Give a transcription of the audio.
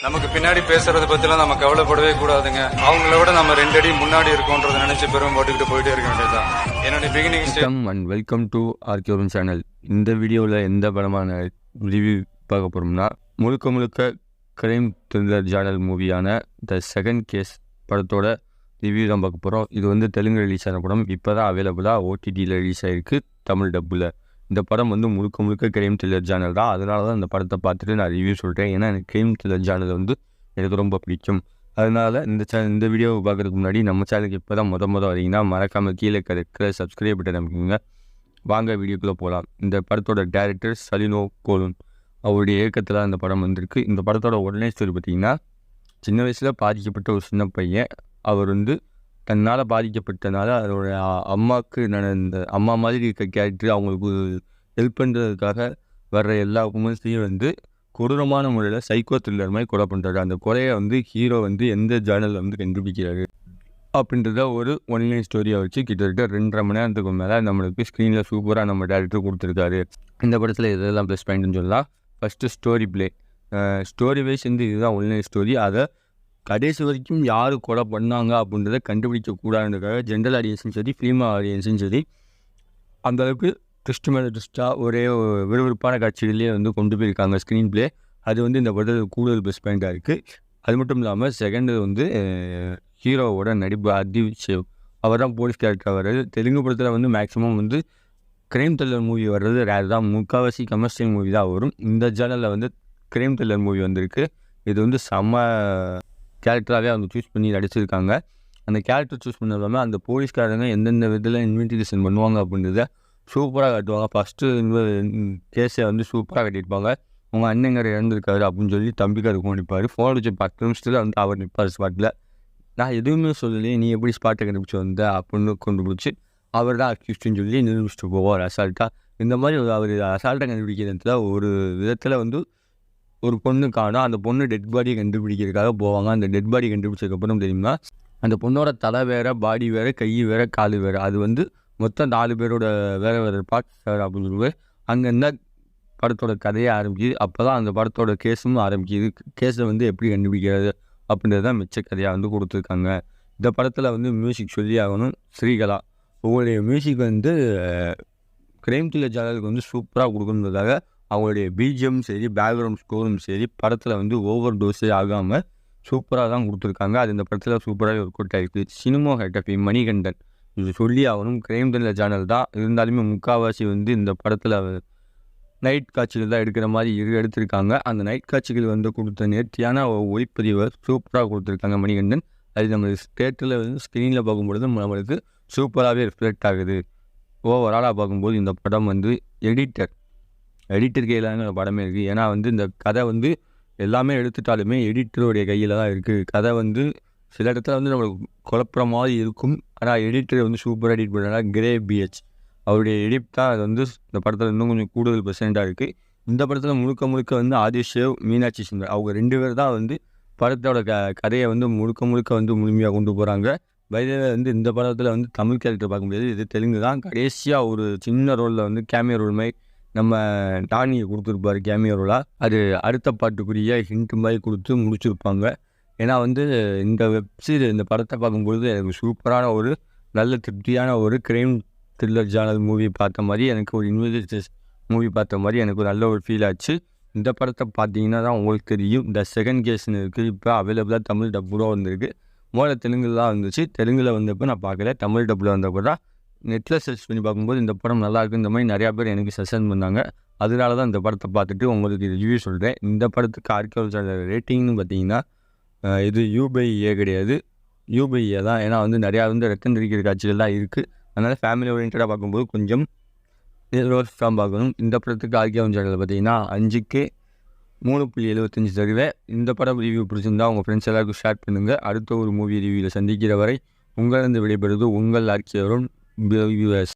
நமக்கு பின்னாடி பேசுறதை பத்திலாம் நம்ம கவலைப்படவே கூடாதுங்க. அவங்கள விட நம்ம 2 அடி முன்னாடி இருக்கோன்றதை நினைச்சு பெரும் போட்டுக்கிட்டு போயிட்டே இருக்க வேண்டியதுதான். என்னுடைய பிகினிங் அண்ட் வெல்கம் டு ஆர்கியோரன் சேனல். இந்த வீடியோவில் எந்த படமான ரிவ்யூ பார்க்க போகிறோம்னா, முழுக்க கிரைம் த்ரில்லர் ஜானல் மூவியான த செகண்ட் கேஸ் படத்தோட ரிவ்யூ தான் பார்க்க போகிறோம். இது வந்து தெலுங்கு ரிலீஸ் ஆன படம். இப்போ தான் அவைலபிளாக ஓடிடியில் ரிலீஸ் ஆகிருக்கு தமிழ் டப்பில். இந்த படம் வந்து முழுக்க கிரைம் த்ரில்லர் ஜானல் தான். அதனால தான் இந்த படத்தை பார்த்துட்டு நான் ரிவ்யூ சொல்கிறேன். ஏன்னா எனக்கு கிரைம் த்ரில்லர் ஜானல் வந்து எனக்கு ரொம்ப பிடிக்கும். அதனால் இந்த வீடியோவை பார்க்குறதுக்கு முன்னாடி நம்ம சேனலுக்கு இப்போ தான் முத வரீங்கன்னா மறக்காமல் கீழே இருக்கிற சப்ஸ்கிரைப் பட்டன் அமைக்குங்க. வாங்க வீடியோக்குள்ளே போகலாம். இந்த படத்தோட டைரக்டர் சலினோ கோலுன், அவருடைய இயக்கத்தில் இந்த படம் வந்திருக்கு. இந்த படத்தோட உடனே ஸ்டோரி பார்த்திங்கன்னா, சின்ன வயசில் பாதிக்கப்பட்ட ஒரு சின்ன பையன். அவர் வந்து தன்னால் பாதிக்கப்பட்டனால அதோட அம்மாவுக்கு இந்த அம்மா மாதிரி இருக்க கேரக்டர் அவங்களுக்கு ஹெல்ப் பண்ணுறதுக்காக வர்ற எல்லா உமன்ஸையும் வந்து கொடூரமான முறையில் சைக்கோ த்ரில்லர் மாதிரி கொலை பண்ணுறாரு. அந்த கொலையை வந்து ஹீரோ வந்து எந்த ஜேர்னலில் வந்து கண்டுபிடிக்கிறாரு அப்படின்றத ஒரு ஒன்லைன் ஸ்டோரியை வச்சு கிட்டத்தட்ட 2.5 மணி நேரத்துக்கு மேலே நம்மளுக்கு ஸ்க்ரீனில் சூப்பராக நம்ம டேரக்டர் கொடுத்துருக்காரு. இந்த படத்தில் இதெல்லாம் ப்ளஸ் பாயிண்ட்னு சொல்லலாம். First story play. Story wise வந்து இதுதான் ஒன்லைன் ஸ்டோரி. அதை கடைசி வரைக்கும் யார் கொலை பண்ணாங்க அப்படின்றத கண்டுபிடிக்கக்கூடாதுன்றதுக்காக ஜென்ரல் ஆடியன்ஸும் சரி, ஃபிலிம் ஆடியன்ஸும் சரி, அந்தளவுக்கு ட்விஸ்ட் மேலே ட்விஸ்ட்டாக ஒரே விறுவிறுப்பான காட்சிகளே வந்து கொண்டு போயிருக்காங்க ஸ்க்ரீன் பிளே. அது வந்து இந்த படத்தில் கூடுதல் ப்ளஸ் பாயிண்ட்டாக இருக்குது. அது மட்டும் இல்லாமல் செகண்டு வந்து ஹீரோவோட நடிப்பு அதிவிஷேவ். அவர் தான் போலீஸ் கேரக்டர் வர்றது. தெலுங்கு படத்தில் வந்து மேக்ஸிமம் வந்து கிரைம் த்ரில்லர் மூவி வர்றது ரேர் தான். முக்கால்வாசி கமர்ஷியல் மூவி தான் வரும். இந்த சேனலில் வந்து கிரைம் த்ரில்லர் மூவி வந்திருக்கு. இது வந்து செம்ம கேரக்டராகவே அவங்க சூஸ் பண்ணி நடிச்சிருக்காங்க. அந்த கேரக்டர் சூஸ் பண்ணாமல் அந்த போலீஸ்காரங்க எந்தெந்த விதத்தில் இன்வெஸ்டிகேஷன் பண்ணுவாங்க அப்படின்றத சூப்பராக காட்டுவாங்க. ஃபஸ்ட்டு கேஸை வந்து சூப்பராக கட்டியிருப்பாங்க. உங்கள் அண்ணங்கரை இறந்துருக்காரு அப்படின்னு சொல்லி தம்பிக்காரு நிற்பார். ஃபோன் வச்சு 10 நிமிஷத்தில் வந்து அவர் நிற்பார் ஸ்பாட்டில். நான் எதுவுமே சொல்லலையே, நீ எப்படி ஸ்பாட்டை கண்டுபிடிச்சி வந்த அப்படின்னு கொண்டு பிடிச்சி அவர் தான் அக்யூஸ்டுன்னு சொல்லி நிரூபிச்சுட்டு போவார் அசால்ட்டாக. இந்த மாதிரி அவர் அசால்ட்டாக கண்டுபிடிக்கிறதுல ஒரு விதத்தில் வந்து ஒரு பொண்ணு காணும். அந்த பொண்ணு டெட் பாடியை கண்டுபிடிக்கிறதுக்காக போவாங்க. அந்த டெட் பாடி கண்டுபிடிச்சதுக்கப்புறம் தெரியுமா, அந்த பொண்ணோட தலை வேறு, பாடி வேறு, கை வேறு, கால் வேறு. அது வந்து மொத்தம் 4 பேரோட வேறு பார்ட்ஸ் வேறு அப்படின்னு சொல்லுவார். அங்கே இருந்தால் படத்தோட கதையை ஆரம்பிக்குது. அப்போ தான் அந்த படத்தோட கேஸும் ஆரம்பிக்குது. கேஸை வந்து எப்படி கண்டுபிடிக்கிறது அப்படின்றது தான் மிச்ச கதையாக வந்து கொடுத்துருக்காங்க. இந்த படத்தில் வந்து மியூசிக் சொல்லி ஆகணும். ஸ்ரீகலா உங்களுடைய மியூசிக் வந்து கிரைம் த்ரில்லர் ஜானலுக்கு வந்து சூப்பராக கொடுக்கணுன்றதாக அவங்களுடைய பிஜிஎம் சரி, பேக்ரவுண்ட் ஸ்கோரும் சரி, படத்தில் வந்து ஓவர் டோஸே ஆகாமல் சூப்பராக தான் கொடுத்துருக்காங்க. அது இந்த படத்தில் சூப்பராக ஒரு கூட்டாக இருக்குது. சினிமா ஹெட்டபி மணிகண்டன் இது சொல்லி ஆகணும். கிரைம் த்ரில்லர் ஜானல் தான் இருந்தாலுமே முக்கால்வாசி வந்து இந்த படத்தில் நைட் காட்சிகள் தான் எடுக்கிற மாதிரி எடுத்திருக்காங்க. அந்த நைட் காட்சிகள் வந்து கொடுத்த நேர்த்தியான ஒளிப்பதிவை சூப்பராக கொடுத்துருக்காங்க மணிகண்டன். அது நம்ம தேட்டரில் வந்து ஸ்க்ரீனில் பார்க்கும்பொழுது நம்மளுக்கு சூப்பராகவே ரிஃப்ளெக்ட் ஆகுது. ஓவராலாக பார்க்கும்போது இந்த படம் வந்து எடிட்டர் கையில் தான் படமே இருக்குது. ஏன்னா வந்து இந்த கதை வந்து எல்லாமே எடுத்துட்டாலுமே எடிட்டருடைய கையில் தான் இருக்குது. கதை வந்து சில இடத்துல வந்து நம்மளுக்கு குழப்புற மாதிரி இருக்கும். ஆனால் எடிட்டர் வந்து சூப்பராக எடிட் பண்ணுறாங்க. கிரே பிஹெச் அவருடைய எடிட் தான் அது வந்து இந்த படத்தில் இன்னும் கொஞ்சம் கூடுதல் பெர்சென்ட்டாக இருக்குது. இந்த படத்தில் முழுக்க வந்து ஆதிஷேவ், மீனாட்சி சுந்தர் அவங்க 2 பேர் தான் வந்து படத்தோட கதையை வந்து முழுக்க வந்து முழுமையாக கொண்டு போகிறாங்க. வயதில் வந்து இந்த படத்தில் வந்து தமிழ் கேரக்டர் பார்க்க முடியாது. இது தெலுங்கு தான். கடைசியாக ஒரு சின்ன ரோலில் வந்து கேமியோ ரோல் மாதிரி நம்ம டானியை கொடுத்துருப்பாரு கேமியோ ரோலாக. அது அடுத்த பாட்டுக்குரிய ஹிண்ட் மாதிரி கொடுத்து முடிச்சிருப்பாங்க. ஏன்னா வந்து இந்த வெப்சீரிஸ் இந்த படத்தை பார்க்கும்பொழுது எனக்கு சூப்பரான ஒரு நல்ல திருப்தியான ஒரு கிரைம் த்ரில்லர் ஜானல் மூவி பார்த்த மாதிரி, எனக்கு ஒரு இன்வெஸ்டிகேஷன் மூவி பார்த்த மாதிரி எனக்கு ஒரு நல்ல ஒரு ஃபீல் ஆச்சு. இந்த படத்தை பார்த்தீங்கன்னா தான் உங்களுக்கு தெரியும். த செகண்ட் கேஸ்ன்னு இருக்குது. இப்போ அவைலபிளாக தமிழ் டப்புடாக வந்திருக்கு. முதல்ல தெலுங்கில் தான் வந்துச்சு. தெலுங்கில் வந்தப்போ நான் பார்க்கல. தமிழ் டப்பில் வந்தப்போ தான் நெட்டில் சர்ச் பண்ணி பார்க்கும்போது இந்த படம் நல்லாயிருக்கு இந்த மாதிரி நிறையா பேர் எனக்கு சஜஷன் பண்ணாங்க. அதனால தான் இந்த படத்தை பார்த்துட்டு உங்களுக்கு ரிவ்யூ சொல்கிறேன். இந்த படத்துக்கு ஆர்கியோலஜி ரேட்டிங்னு பார்த்தீங்கன்னா இது U/A கிடையாது, U/A தான். ஏன்னா வந்து நிறையா வந்து ரத்தம் தெரிக்கிற காட்சிகள் தான் இருக்குது. அதனால் ஃபேமிலி ஓரியன்டாக பார்க்கும்போது கொஞ்சம் ரோஸ்டாக பார்க்கணும். இந்த படத்துக்கு ஆர்கியோலஜி பார்த்தீங்கன்னா 5க்கு 3.75 தருவேன். இந்த படம் ரிவ்யூ பிடிச்சிருந்தா உங்கள் ஃப்ரெண்ட்ஸ் எல்லாருக்கும் ஷேர் பண்ணுங்கள். அடுத்த ஒரு மூவி ரிவ்யூவில் சந்திக்கிற வரை உங்களிருந்து விடைபெறுவது உங்கள் ஆர்கியோரன் வியூவர்ஸ்.